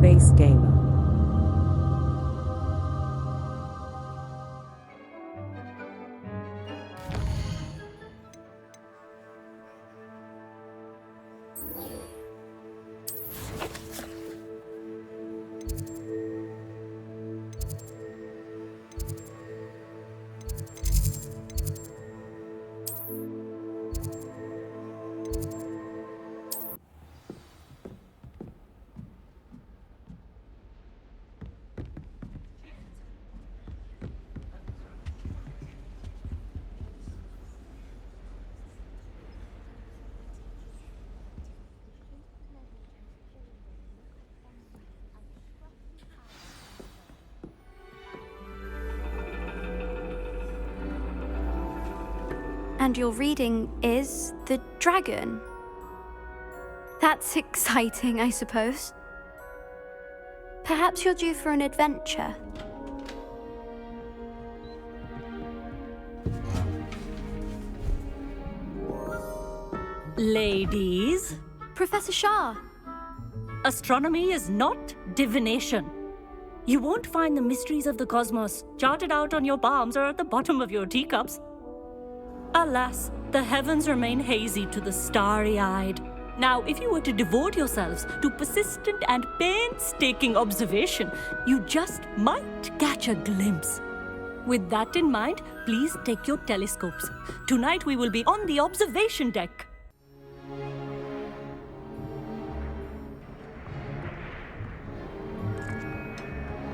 space gamer. And your reading is the dragon. That's exciting, I suppose. Perhaps you're due for an adventure. Ladies, Professor Shah. astronomy is not divination. You won't find the mysteries of the cosmos charted out on your palms or at the bottom of your teacups. Alas, the heavens remain hazy to the starry-eyed. Now, if you were to devote yourselves to persistent and painstaking observation, you just might catch a glimpse. With that in mind, please take your telescopes. Tonight we will be on the observation deck.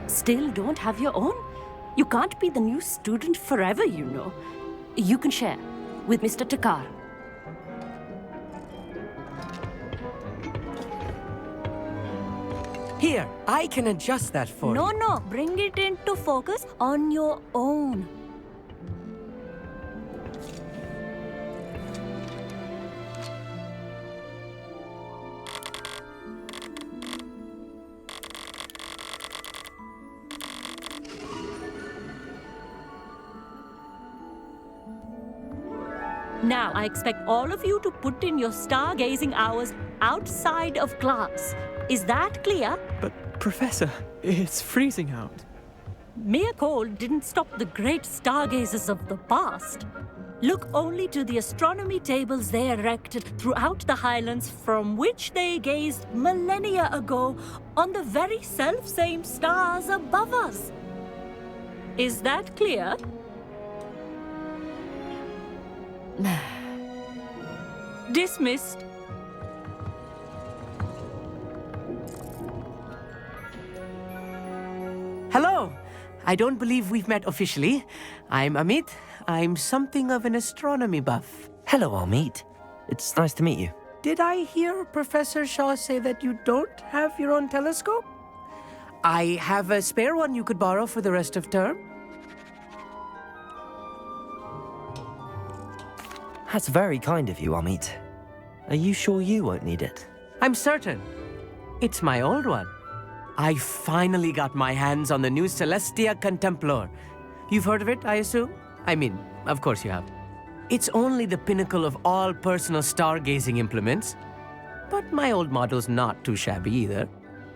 Still don't have your own? You can't be the new student forever, you know. You can share with Mr. Takar. Here, I can adjust that for you. No, bring it into focus on your own. Now, I expect all of you to put in your stargazing hours outside of class. Is that clear? But, Professor, it's freezing out. Mere cold didn't stop the great stargazers of the past. Look only to the astronomy tables they erected throughout the highlands from which they gazed millennia ago on the very self-same stars above us. Is that clear? Dismissed. Hello! I don't believe we've met officially. I'm Amit. I'm something of an astronomy buff. Hello, Amit. It's nice to meet you. Did I hear Professor Shaw say that you don't have your own telescope? I have a spare one you could borrow for the rest of term. That's very kind of you, Amit. Are you sure you won't need it? I'm certain. It's my old one. I finally got my hands on the new Celestia Contemplar. You've heard of it, I assume? I mean, of course you have. It's only the pinnacle of all personal stargazing implements. But my old model's not too shabby either.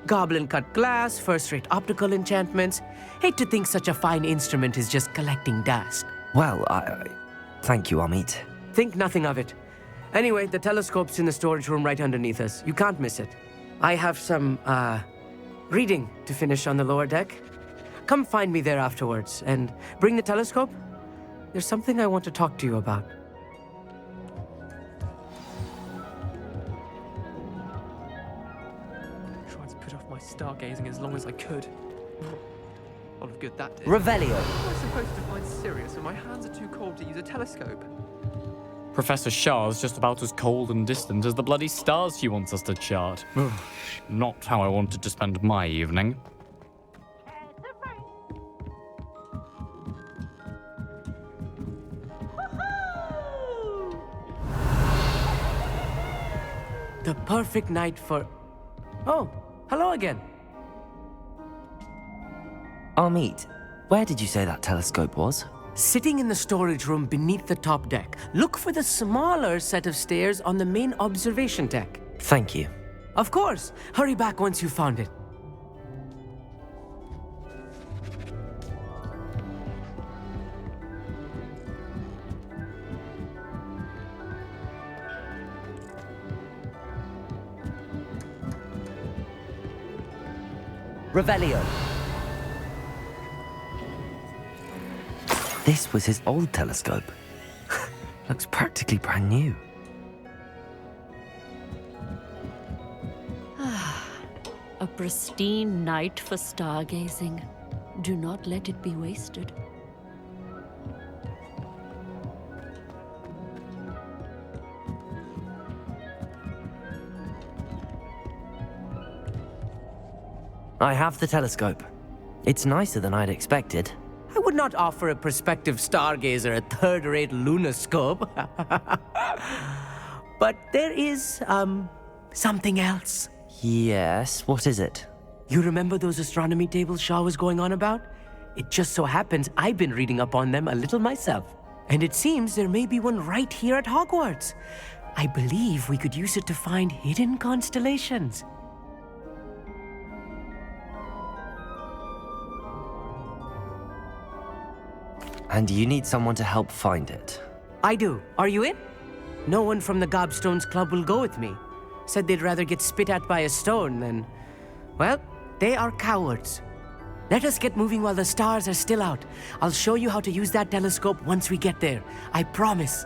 Goblin-cut glass, first-rate optical enchantments. Hate to think such a fine instrument is just collecting dust. Well, thank you, Amit. Think nothing of it. Anyway, the telescope's in the storage room right underneath us. You can't miss it. I have some, reading to finish on the lower deck. Come find me there afterwards, and bring the telescope. There's something I want to talk to you about. Tried to put off my stargazing as long as I could. All of good that did. Revelio. How am I supposed to find Sirius when my hands are too cold to use a telescope? Professor Shah's just about as cold and distant as the bloody stars she wants us to chart. Not how I wanted to spend my evening. The perfect night for... Oh, hello again. Amit, where did you say that telescope was? Sitting in the storage room beneath the top deck. Look for the smaller set of stairs on the main observation deck. Thank you. Of course. Hurry back once you've found it. Revelio. This was his old telescope. Looks practically brand new. A pristine night for stargazing. Do not let it be wasted. I have the telescope. It's nicer than I'd expected. I would not offer a prospective stargazer a third-rate lunoscope. But there is, something else. Yes, what is it? You remember those astronomy tables Shaw was going on about? It just so happens I've been reading up on them a little myself. And it seems there may be one right here at Hogwarts. I believe we could use it to find hidden constellations. And you need someone to help find it. I do. Are you in? No one from the Gobstones Club will go with me. Said they'd rather get spit at by a stone than... Well, they are cowards. Let us get moving while the stars are still out. I'll show you how to use that telescope once we get there. I promise.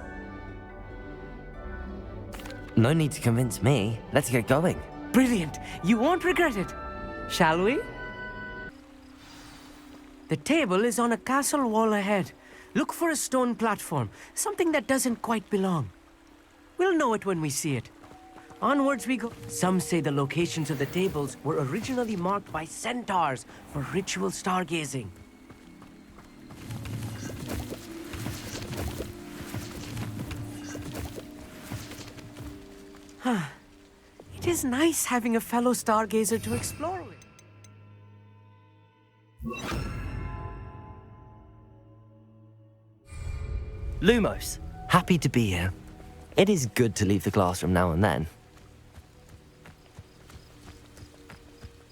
No need to convince me. Let's get going. Brilliant. You won't regret it. Shall we? The table is on a castle wall ahead. Look for a stone platform, something that doesn't quite belong. We'll know it when we see it. Onwards we go. Some say the locations of the tables were originally marked by centaurs for ritual stargazing. It is nice having a fellow stargazer to explore with. Lumos, happy to be here. It is good to leave the classroom now and then.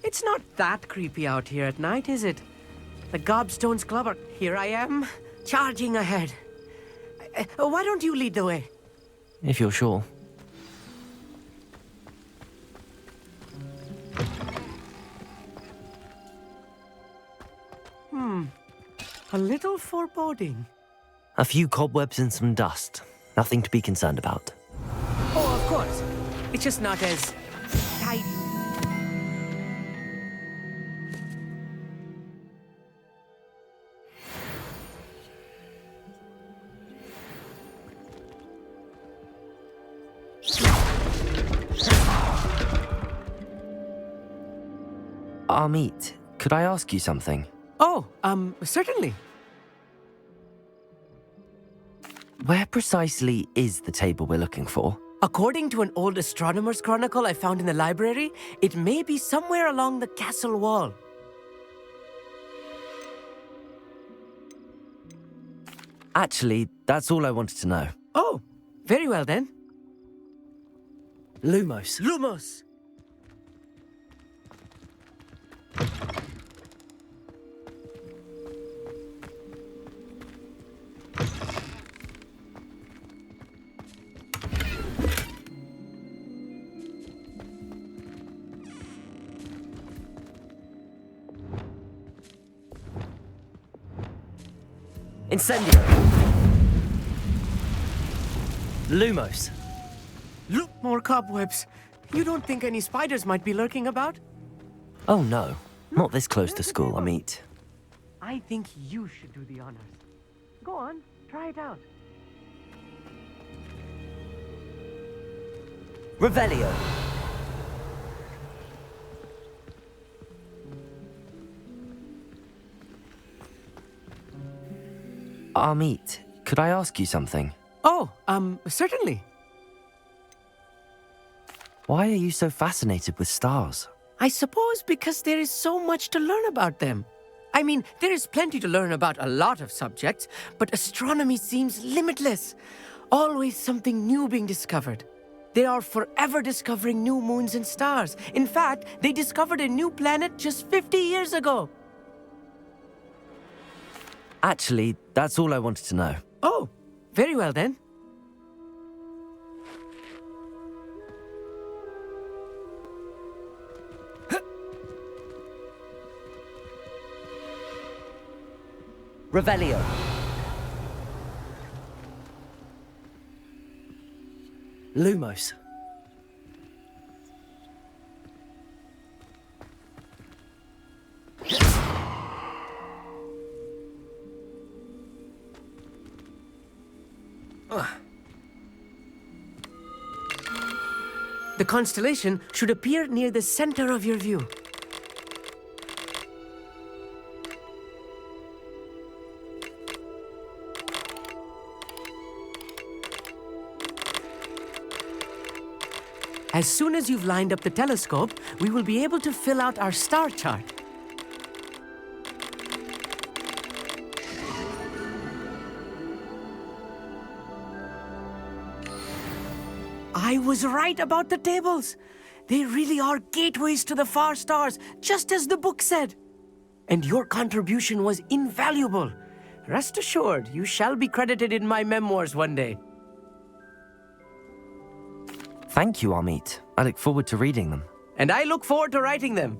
It's not that creepy out here at night, is it? The Gobstones Club are... Here I am, charging ahead. Why don't you lead the way? If you're sure. A little foreboding. A few cobwebs and some dust. Nothing to be concerned about. Oh, of course. It's just not as tidy. Amit, could I ask you something? Oh, certainly. Where precisely is the table we're looking for? According to an old astronomer's chronicle I found in the library, it may be somewhere along the castle wall. Actually, that's all I wanted to know. Oh, very well then. Lumos. Lumos! Incendio. Lumos. Look, more cobwebs. You don't think any spiders might be lurking about? Oh no, not this close to school, Amit. I think you should do the honors. Go on, try it out. Revelio. Amit, could I ask you something? Oh, certainly. Why are you so fascinated with stars? I suppose because there is so much to learn about them. I mean, there is plenty to learn about a lot of subjects, but astronomy seems limitless. Always something new being discovered. They are forever discovering new moons and stars. In fact, they discovered a new planet just 50 years ago. Actually, that's all I wanted to know. Oh, very well then. Revelio. Lumos. The constellation should appear near the center of your view. As soon as you've lined up the telescope, we will be able to fill out our star chart. I was right about the tables. They really are gateways to the far stars, just as the book said. And your contribution was invaluable. Rest assured, you shall be credited in my memoirs one day. Thank you, Amit. I look forward to reading them. And I look forward to writing them.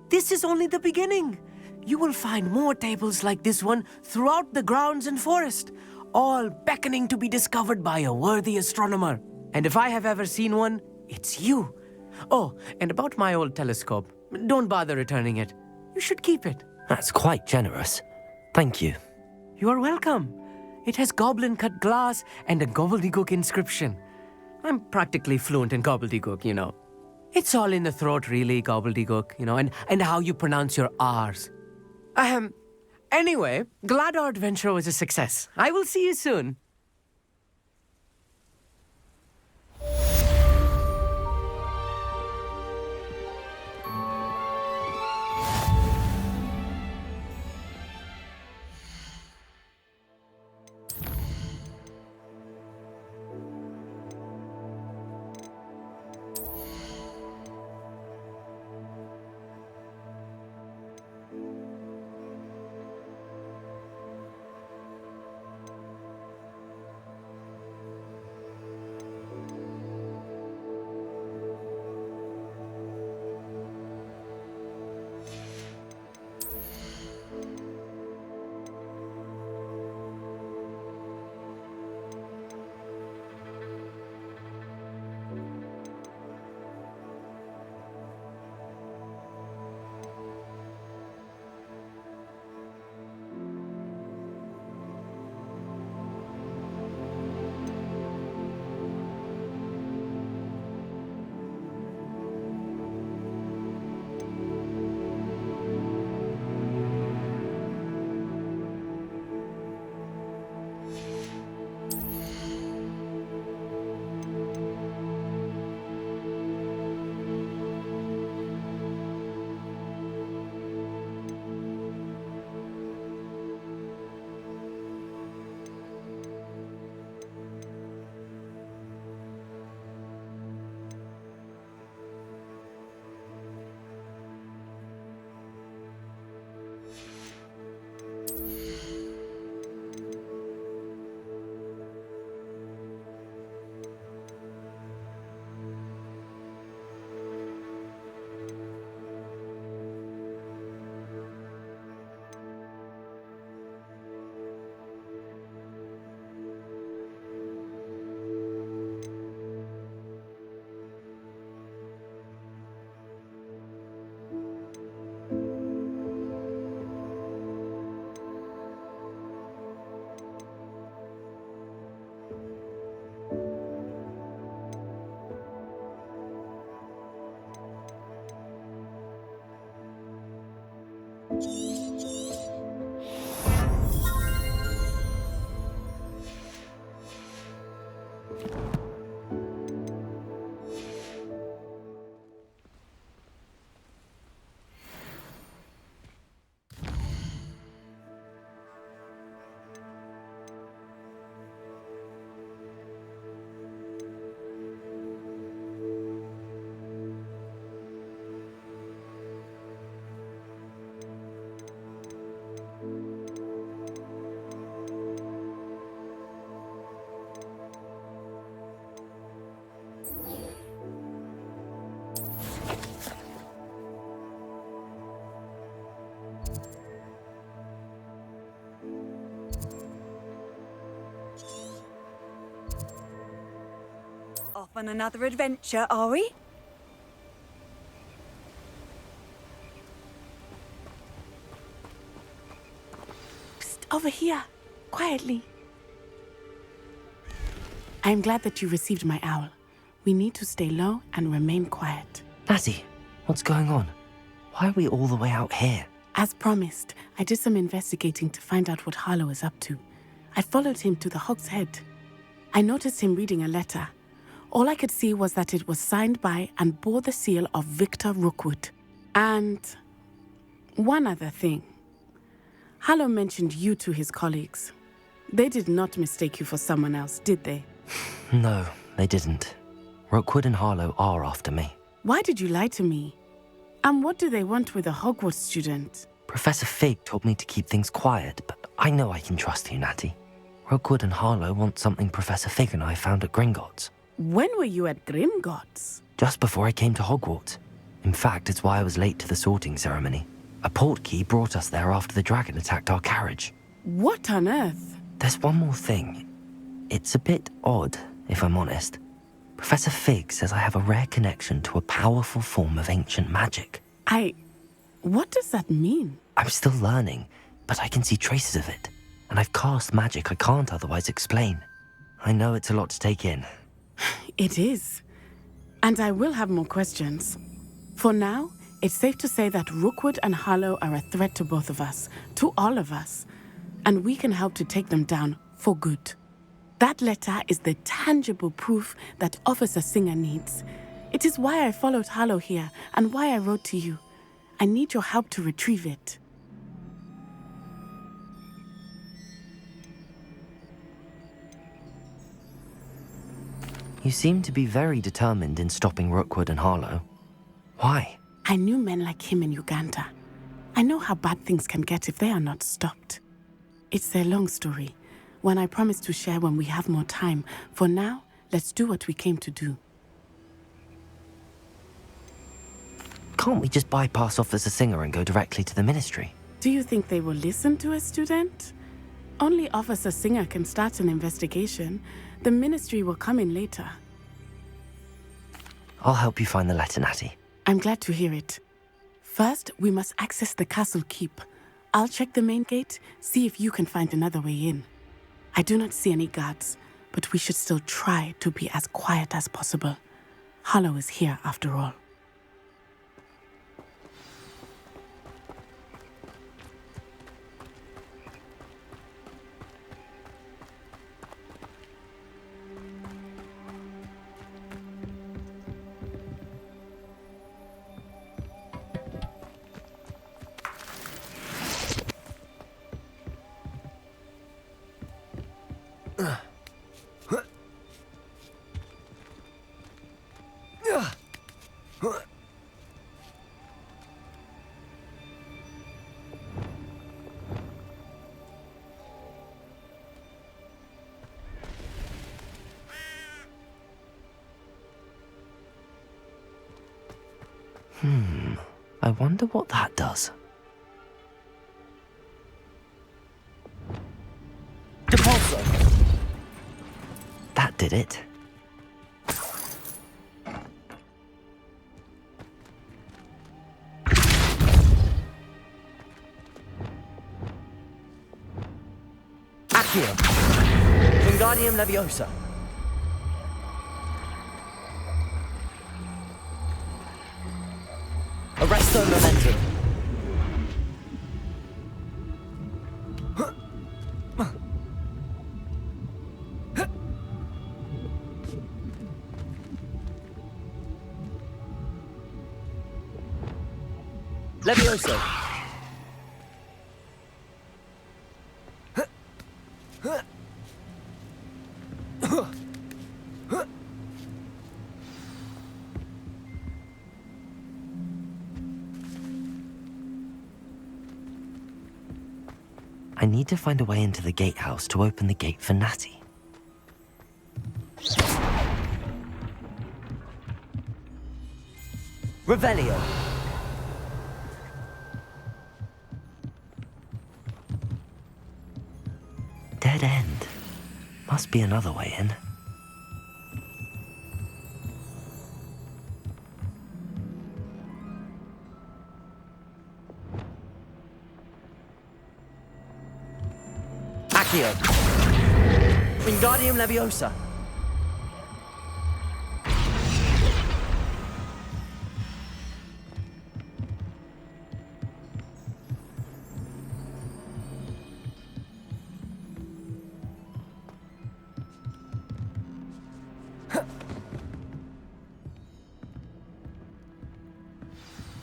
This is only the beginning. You will find more tables like this one throughout the grounds and forest, all beckoning to be discovered by a worthy astronomer. And if I have ever seen one, it's you. Oh, and about my old telescope, don't bother returning it. You should keep it. That's quite generous. Thank you. You are welcome. It has goblin-cut glass and a gobbledygook inscription. I'm practically fluent in gobbledygook, you know. It's all in the throat, really, gobbledygook, you know, and how you pronounce your R's. Anyway, glad our adventure was a success. I will see you soon. on another adventure, are we? Psst, over here. Quietly. I am glad that you received my owl. We need to stay low and remain quiet. Natty, what's going on? Why are we all the way out here? As promised, I did some investigating to find out what Harlow is up to. I followed him to the Hog's Head. I noticed him reading a letter. All I could see was that it was signed by and bore the seal of Victor Rookwood. And one other thing. Harlow mentioned you to his colleagues. They did not mistake you for someone else, did they? No, they didn't. Rookwood and Harlow are after me. Why did you lie to me? And what do they want with a Hogwarts student? Professor Fig told me to keep things quiet, but I know I can trust you, Natty. Rookwood and Harlow want something Professor Fig and I found at Gringotts. When were you at Grimgott's? Just before I came to Hogwarts. In fact, it's why I was late to the sorting ceremony. A portkey brought us there after the dragon attacked our carriage. What on earth? There's one more thing. It's a bit odd, if I'm honest. Professor Fig says I have a rare connection to a powerful form of ancient magic. What does that mean? I'm still learning, but I can see traces of it. And I've cast magic I can't otherwise explain. I know it's a lot to take in. It is. And I will have more questions. For now, it's safe to say that Rookwood and Harlow are a threat to both of us, to all of us. And we can help to take them down for good. That letter is the tangible proof that Officer Singer needs. It is why I followed Harlow here and why I wrote to you. I need your help to retrieve it. You seem to be very determined in stopping Rookwood and Harlow. Why? I knew men like him in Uganda. I know how bad things can get if they are not stopped. It's a long story, one I promise to share when we have more time. For now, let's do what we came to do. Can't we just bypass Officer Singer and go directly to the Ministry? Do you think they will listen to a student? Only Officer Singer can start an investigation. The Ministry will come in later. I'll help you find the letter, Natty. I'm glad to hear it. First, we must access the castle keep. I'll check the main gate, see if you can find another way in. I do not see any guards, but we should still try to be as quiet as possible. Harlow is here after all. I wonder what that does. Depulso! That did it. Accio! Wingardium Leviosa! Arresto Momentum! Levioso! I need to find a way into the gatehouse to open the gate for Natty. Revelio! Dead end. Must be another way in. Accio. Wingardium Leviosa.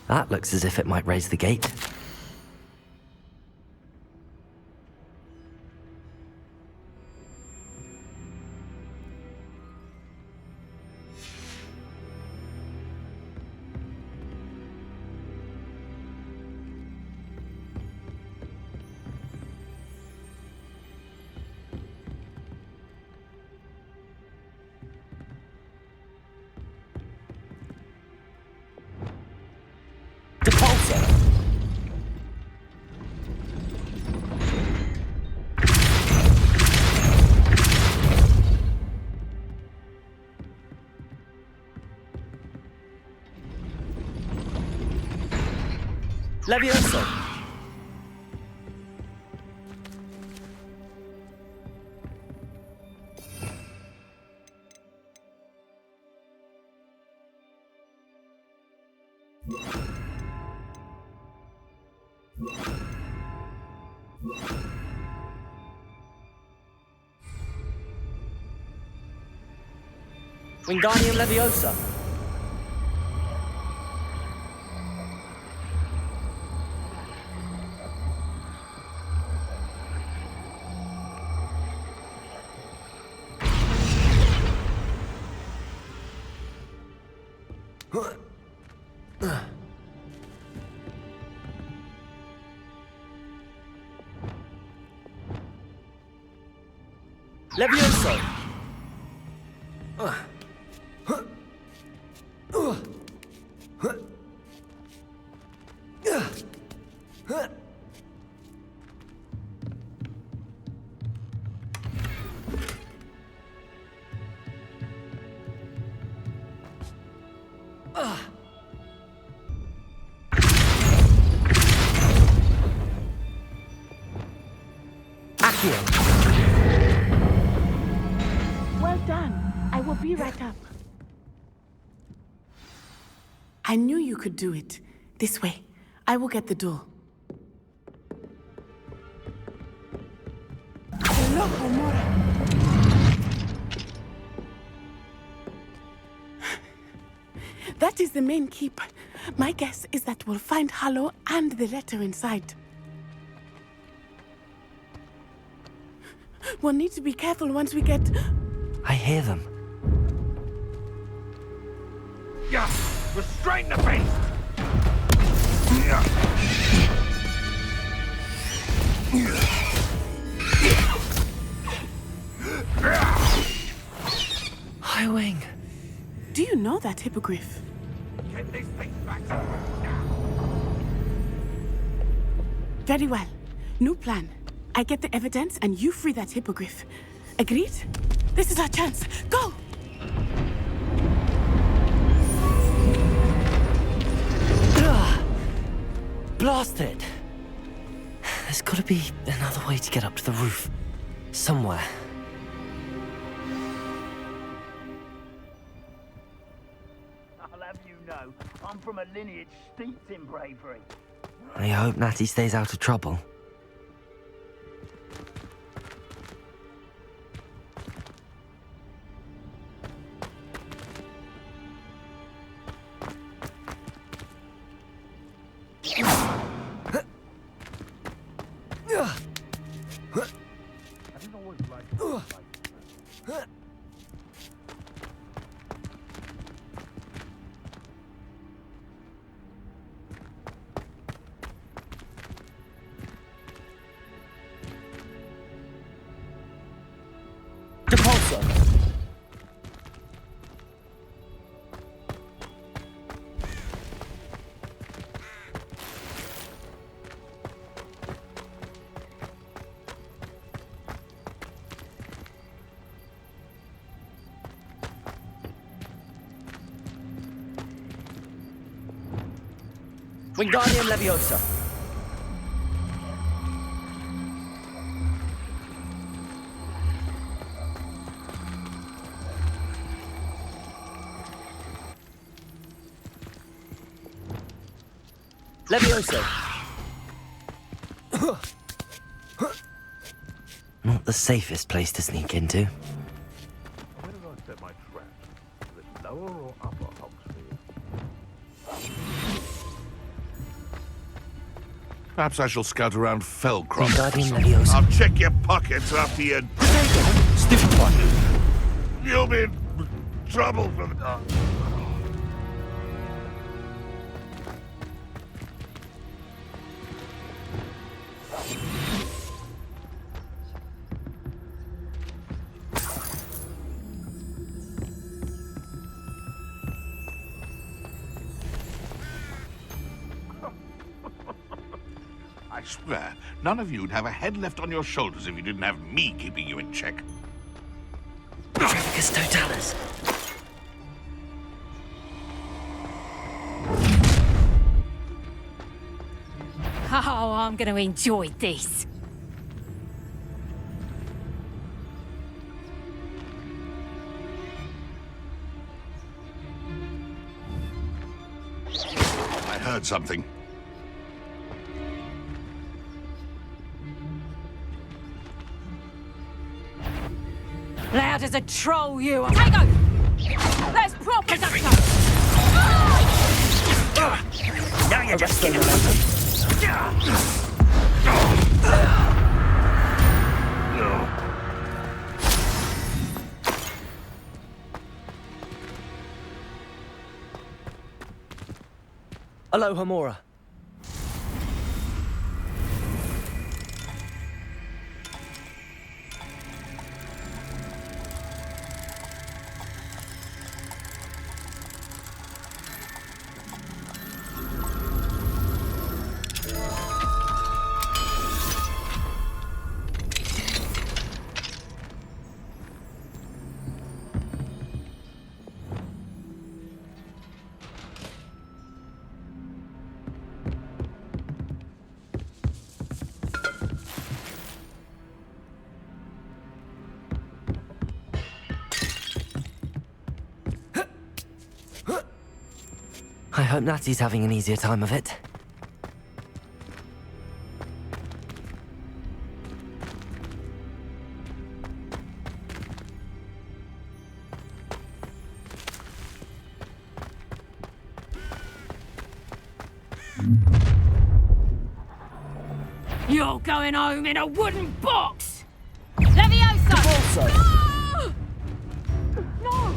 That looks as if it might raise the gate. Levioso. Wingardium Leviosa. Levioso. Accio. Well done. I will be right up. I knew you could do it. This way. I will get the door. Hello, Homura. That is the main keep. My guess is that we'll find Hallow and the letter inside. We'll need to be careful once we get... I hear them. Yeah! Restrain the beast! Highwing. Do you know that hippogriff? Get this thing back to now! Very well. New plan. I get the evidence and you free that hippogriff. Agreed? This is our chance. Go! Blasted! There's gotta be another way to get up to the roof. Somewhere. I'll have you know, I'm from a lineage steeped in bravery. I hope Natty stays out of trouble. Wingardium Leviosa. Levioso! Not the safest place to sneak into. Where did I set my trap? Is it lower or upper Hogsmeade? Perhaps I shall scout around Fellcroft. Wingardium Leviosa. I'll check your pockets after you. Stupid one! You'll be in trouble for the... I swear, none of you'd have a head left on your shoulders if you didn't have me keeping you in check. Trafficus Totalis. Oh, I'm going to enjoy this. I heard something. Loud as a troll, you are. Tango! Let's prop it up. Now you're just getting Aloha Mora. I hope Natty's having an easier time of it. You're going home in a wooden box! Leviosa! No! No!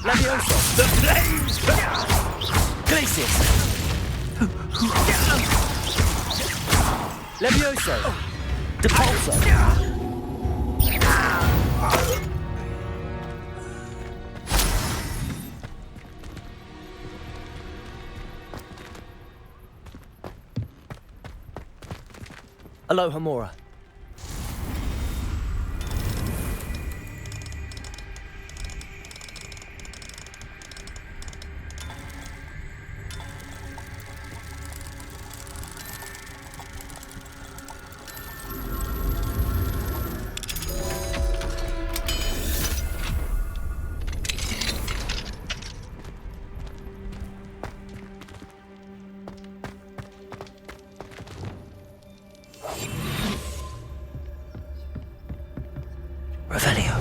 Leviosa! The flames! Glacius! Levioso! Depulso! Aloha Mora. Revelio.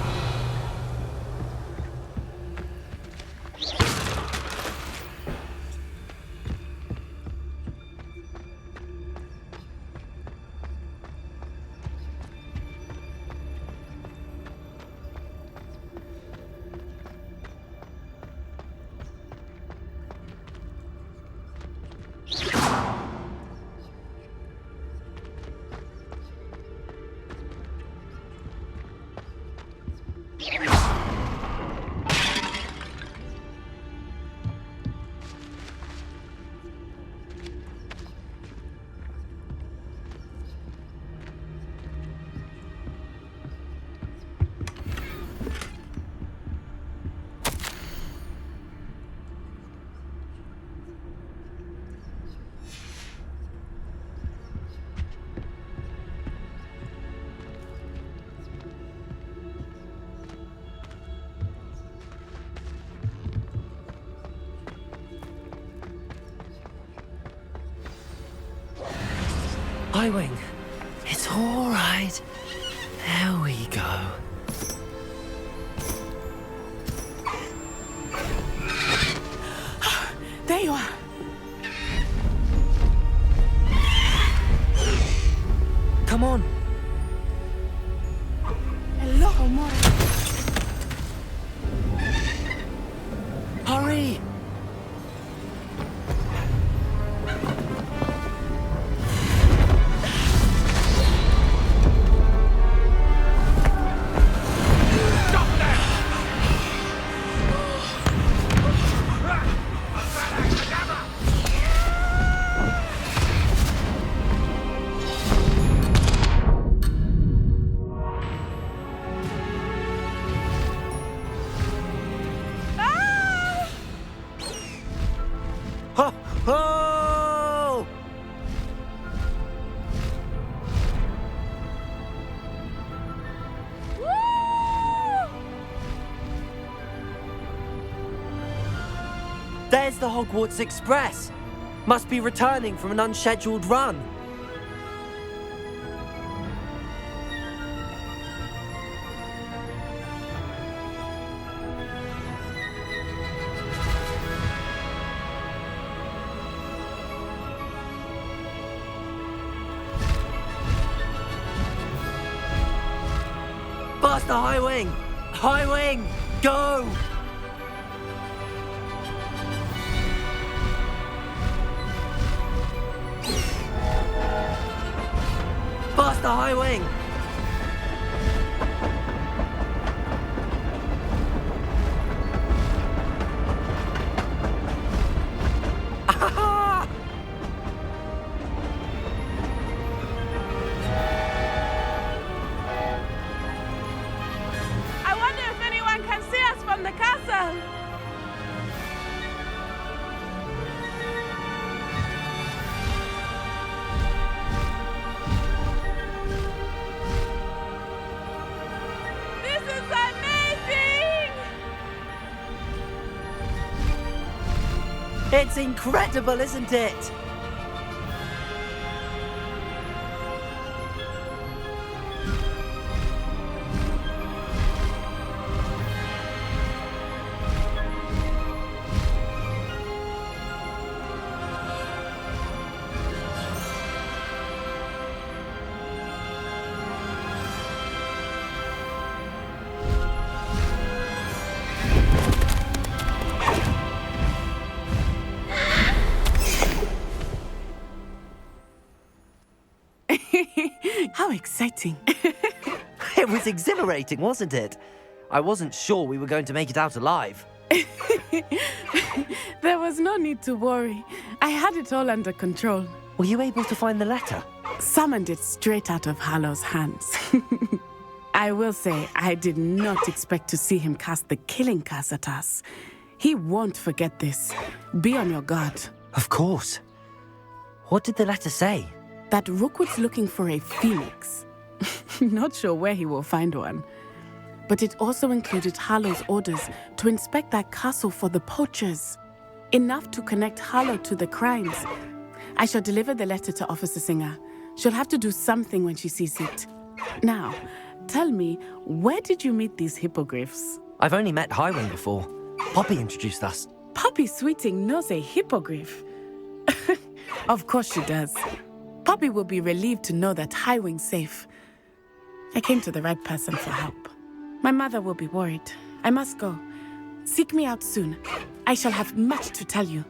Highwing, it's all right. There we go. There you are. Come on. Hello, Omori. Hurry! Ho! Ho! There's the Hogwarts Express. Must be returning from an unscheduled run. Faster, Highwing! Highwing, go! Faster, Highwing! I wonder if anyone can see us from the castle. This is amazing! It's incredible, isn't it? How exciting. It was exhilarating, wasn't it? I wasn't sure we were going to make it out alive. There was no need to worry. I had it all under control. Were you able to find the letter? Summoned it straight out of Hallow's hands. I will say, I did not expect to see him cast the killing curse at us. He won't forget this. Be on your guard. Of course. What did the letter say? That Rookwood's looking for a phoenix. Not sure where he will find one. But it also included Hallow's orders to inspect that castle for the poachers. Enough to connect Hallow to the crimes. I shall deliver the letter to Officer Singer. She'll have to do something when she sees it. Now, tell me, where did you meet these hippogriffs? I've only met Highwing before. Poppy introduced us. Poppy Sweeting knows a hippogriff. Of course she does. Poppy will be relieved to know that Highwing's safe. I came to the right person for help. My mother will be worried. I must go. Seek me out soon. I shall have much to tell you.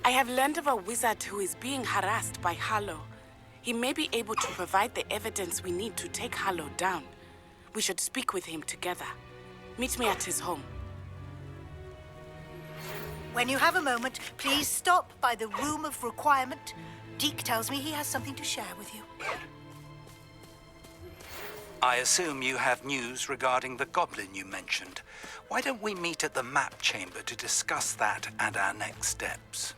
I have learned of a wizard who is being harassed by Hallow. He may be able to provide the evidence we need to take Hallow down. We should speak with him together. Meet me at his home. When you have a moment, please stop by the Room of Requirement. Deke tells me he has something to share with you. I assume you have news regarding the goblin you mentioned. Why don't we meet at the map chamber to discuss that and our next steps?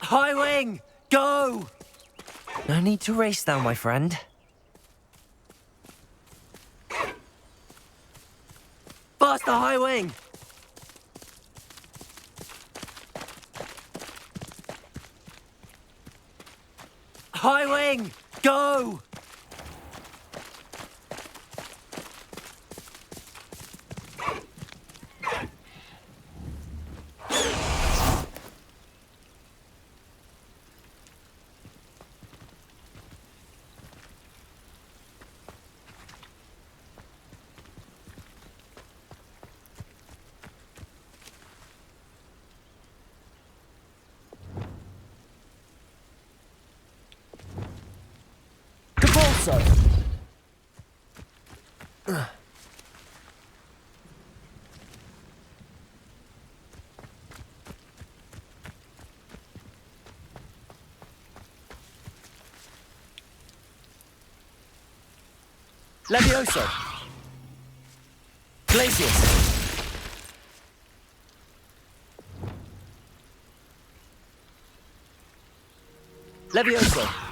Highwing! Go! No need to race now, my friend. Faster, Highwing! Highwing! Go! So. Levioso. Glacius. Levioso.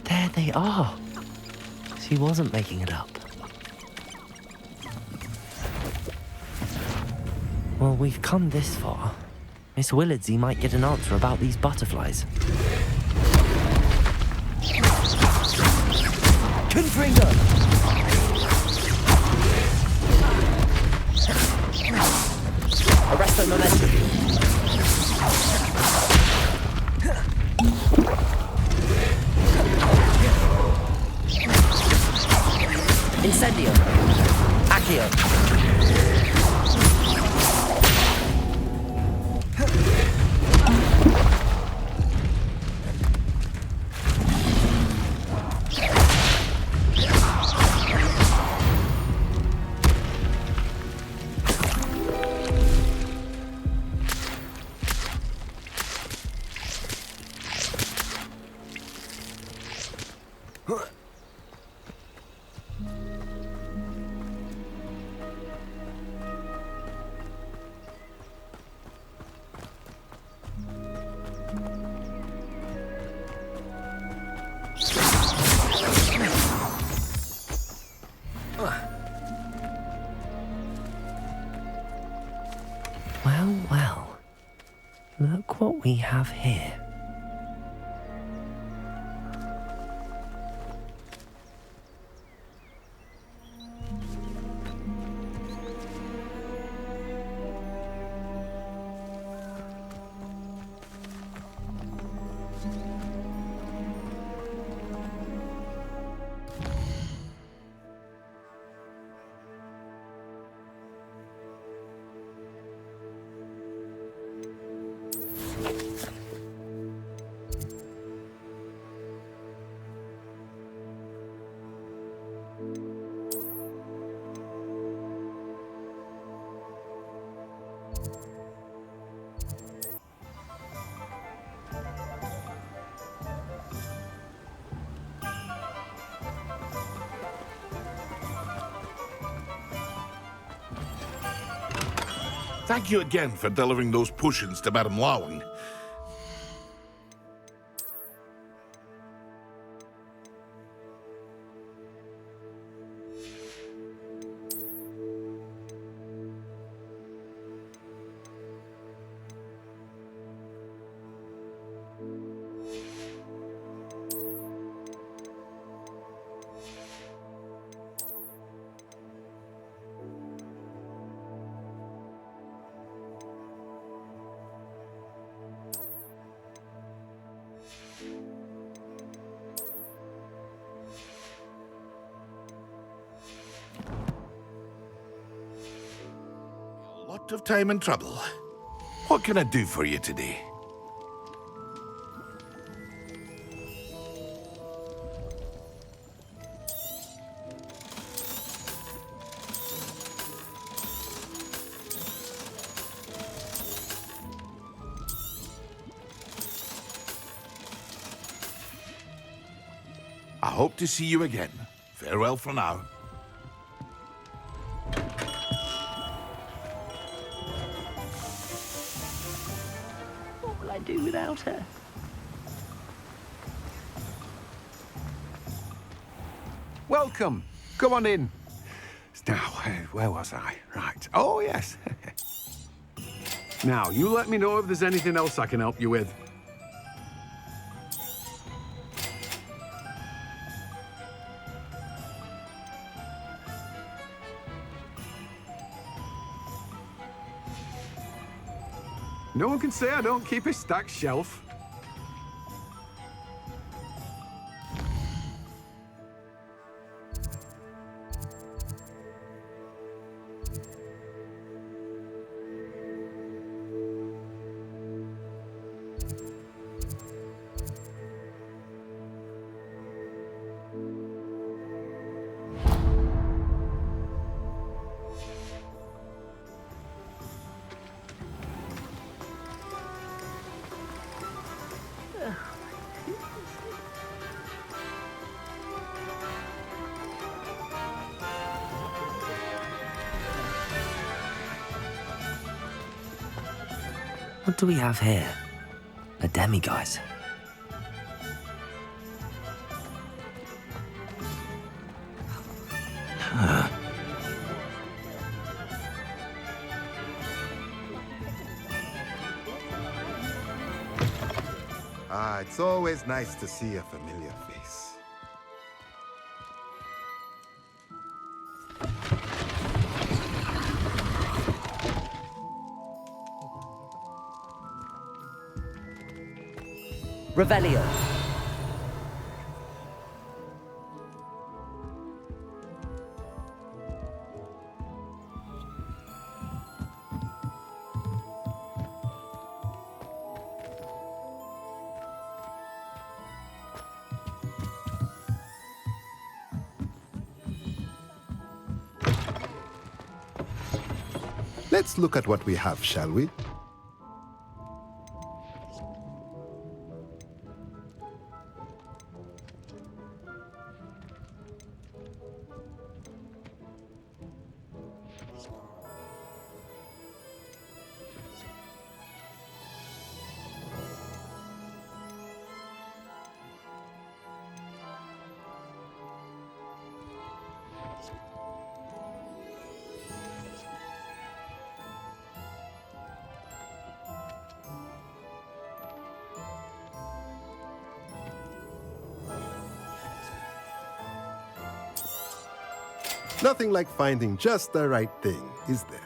There they are. She wasn't making it up. Well, we've come this far. Miss Willardsey might get an answer about these butterflies. Confringo! Arresto momentum. Incendio. Accio. Well, well. Look what we have here. Thank you again for delivering those potions to Madame Lawing. A lot of time and trouble. What can I do for you today? I hope to see you again. Farewell for now. What will I do without her? Welcome. Come on in. Now, where was I? Right. Oh, yes. Now, you let me know if there's anything else I can help you with. No one can say I don't keep a stacked shelf. What do we have here? A demiguise. It's always nice to see a familiar face. Revelio. Let's look at what we have, shall we? Nothing like finding just the right thing, is there?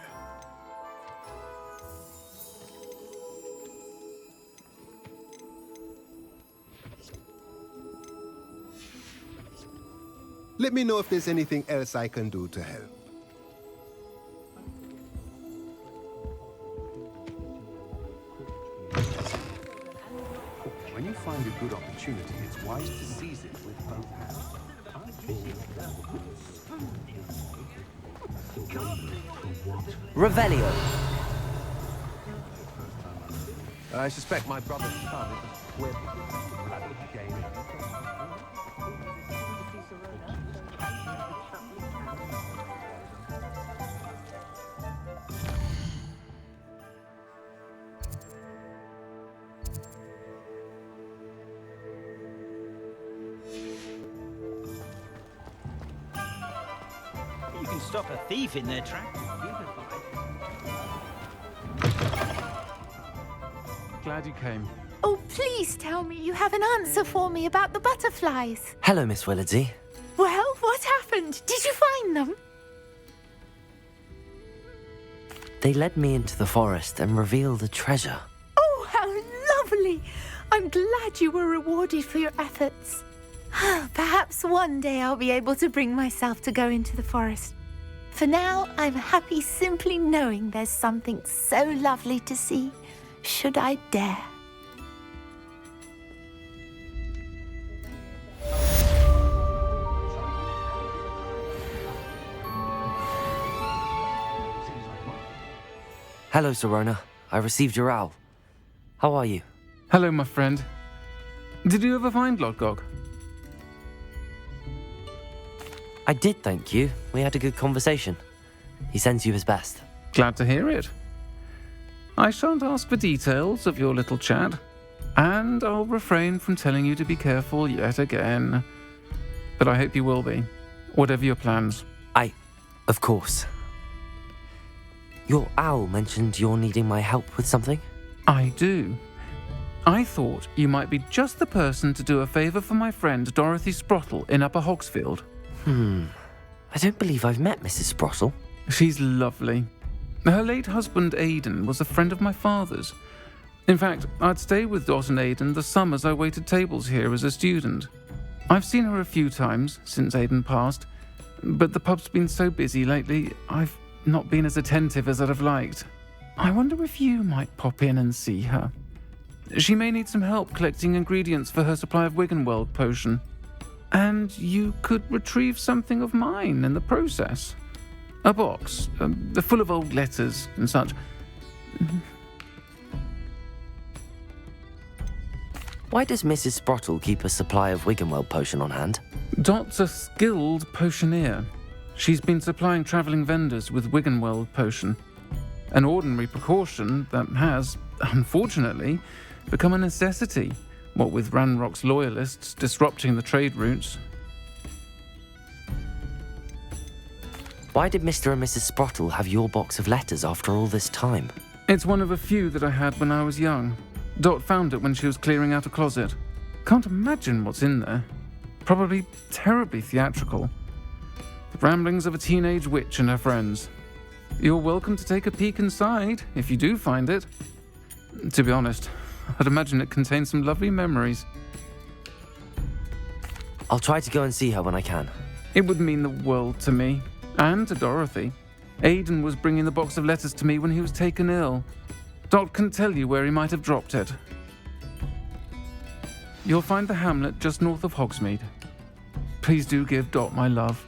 Let me know if there's anything else I can do to help. When you find a good opportunity, it's wise to seize it with both hands. Revelio. I suspect my brother's son is a squib. You can stop a thief in their tracks. Glad you came. Oh, please tell me you have an answer for me about the butterflies. Hello, Miss Willardsey. Well, what happened? Did you find them? They led me into the forest and revealed a treasure. Oh, how lovely! I'm glad you were rewarded for your efforts. Perhaps one day I'll be able to bring myself to go into the forest. For now, I'm happy simply knowing there's something so lovely to see, should I dare. Hello, Serona. I received your owl. How are you? Hello, my friend. Did you ever find Lodgok? I did, thank you. We had a good conversation. He sends you his best. Glad to hear it. I shan't ask for details of your little chat, and I'll refrain from telling you to be careful yet again. But I hope you will be, whatever your plans. Of course. Your owl mentioned you're needing my help with something? I do. I thought you might be just the person to do a favour for my friend Dorothy Sprottle in Upper Hogsfield. I don't believe I've met Mrs. Sprottle. She's lovely. Her late husband Aidan was a friend of my father's. In fact, I'd stay with Dot and Aidan the summers I waited tables here as a student. I've seen her a few times since Aidan passed, but the pub's been so busy lately, I've not been as attentive as I'd have liked. I wonder if you might pop in and see her. She may need some help collecting ingredients for her supply of Wiggenweld potion. And you could retrieve something of mine in the process. A box, full of old letters and such. Why does Mrs. Sprottle keep a supply of Wiggenweld potion on hand? Dot's a skilled potioneer. She's been supplying travelling vendors with Wiggenweld potion. An ordinary precaution that has, unfortunately, become a necessity, what with Ranrock's loyalists disrupting the trade routes. Why did Mr. and Mrs. Sprottle have your box of letters after all this time? It's one of a few that I had when I was young. Dot found it when she was clearing out a closet. Can't imagine what's in there. Probably terribly theatrical. The ramblings of a teenage witch and her friends. You're welcome to take a peek inside, if you do find it. To be honest, I'd imagine it contains some lovely memories. I'll try to go and see her when I can. It would mean the world to me, and to Dorothy. Aidan was bringing the box of letters to me when he was taken ill. Dot can tell you where he might have dropped it. You'll find the hamlet just north of Hogsmeade. Please do give Dot my love.